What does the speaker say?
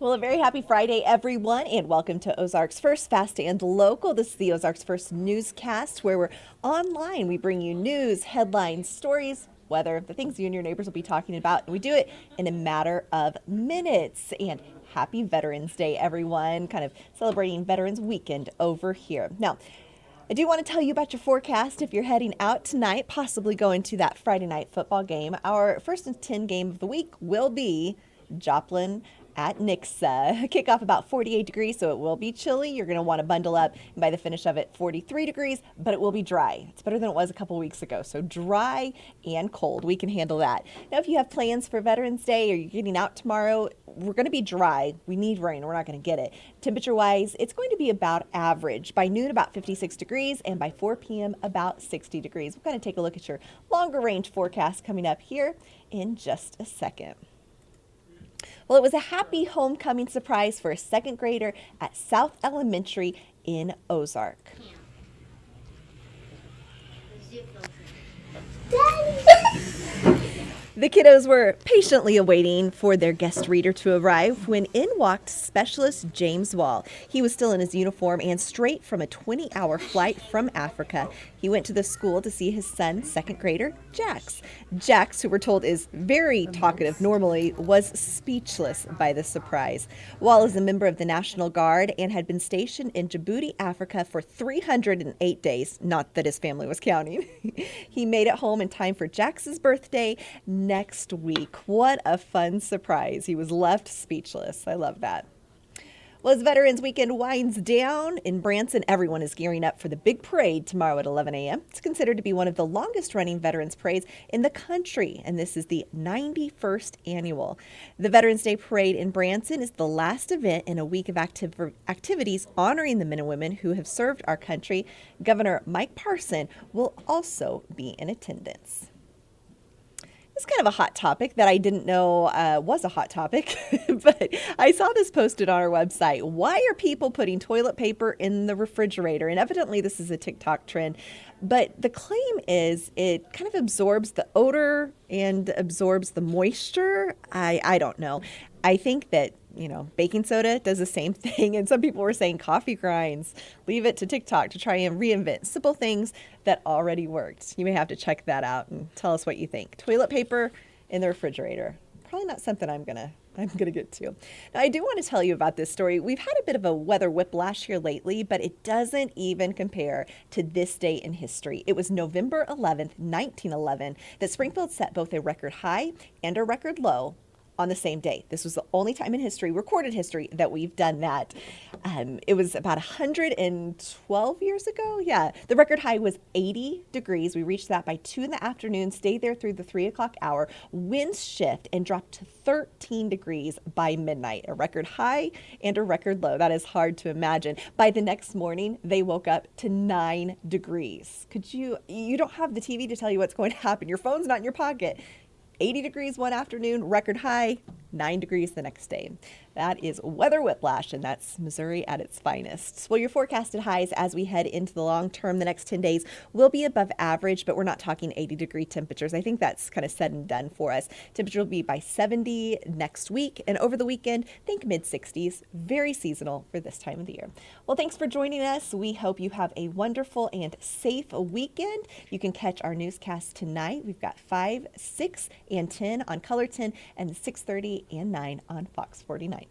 Well, a very happy Friday, everyone, and welcome to Ozarks First Fast and Local. This is the Ozarks First newscast where we're online. We bring you news, headlines, stories, weather, the things you and your neighbors will be talking about, and we do it in a matter of minutes. And happy Veterans Day, everyone. Kind of celebrating Veterans Weekend over here. Now, I do want to tell you about your forecast if you're heading out tonight, possibly going to that Friday night football game. Our first and 10 game of the week will be Joplin at Nixa. Kickoff about 48 degrees, so it will be chilly. You're going to want to bundle up, and by the finish of it, 43 degrees, but it will be dry. It's better than it was a couple weeks ago, so dry and cold. We can handle that. Now, if you have plans for Veterans Day or you're getting out tomorrow, we're going to be dry. We need rain. We're not going to get it. Temperature-wise, it's going to be about average. By noon, about 56 degrees, and by 4 p.m., about 60 degrees. We're going to take a look at your longer range forecast coming up here in just a second. Well, it was a happy homecoming surprise for a second grader at South Elementary in Ozark. The kiddos were patiently awaiting for their guest reader to arrive when in walked specialist James Wall. He was still in his uniform and straight from a 20-hour flight from Africa. He went to the school to see his son, second grader, Jax. Jax, who we're told is very talkative normally, was speechless by the surprise. Wall is a member of the National Guard and had been stationed in Djibouti, Africa for 308 days, not that his family was counting. He made it home in time for Jax's birthday next week. What a fun surprise. He was left speechless. I love that. Well, as Veterans Weekend winds down in Branson, everyone is gearing up for the big parade tomorrow at 11 a.m. It's considered to be one of the longest running veterans parades in the country, and this is the 91st annual. The Veterans Day Parade in Branson is the last event in a week of activities honoring the men and women who have served our country. Governor Mike Parson will also be in attendance. It's kind of a hot topic that I didn't know was a hot topic, but I saw this posted on our website. Why are people putting toilet paper in the refrigerator? And evidently this is a TikTok trend, but the claim is it kind of absorbs the odor and absorbs the moisture. I don't know. I think that baking soda does the same thing. And some people were saying coffee grinds, leave it to TikTok to try and reinvent simple things that already worked. You may have to check that out and tell us what you think. Toilet paper in the refrigerator. Probably not something I'm gonna get to. Now, I do want to tell you about this story. We've had a bit of a weather whiplash here lately, but it doesn't even compare to this day in history. It was November 11th, 1911, that Springfield set both a record high and a record low on the same day. This was the only time in history, recorded history, that we've done that. It was about 112 years ago. Yeah, the record high was 80 degrees. We reached that by 2 in the afternoon, stayed there through the 3 o'clock hour. Winds shift and dropped to 13 degrees by midnight. A record high and a record low. That is hard to imagine. By the next morning, they woke up to 9 degrees. You don't have the TV to tell you what's going to happen. Your phone's not in your pocket. 80 degrees one afternoon, record high, 9 degrees the next day. That is weather whiplash, and that's Missouri at its finest. Well, your forecasted highs as we head into the long term the next 10 days will be above average, but we're not talking 80-degree temperatures. I think that's kind of said and done for us. Temperature will be by 70 next week, and over the weekend, think mid-60s. Very seasonal for this time of the year. Well, thanks for joining us. We hope you have a wonderful and safe weekend. You can catch our newscast tonight. We've got 5, 6, and 10 on Color 10, and 6:30 and 9 on Fox 49.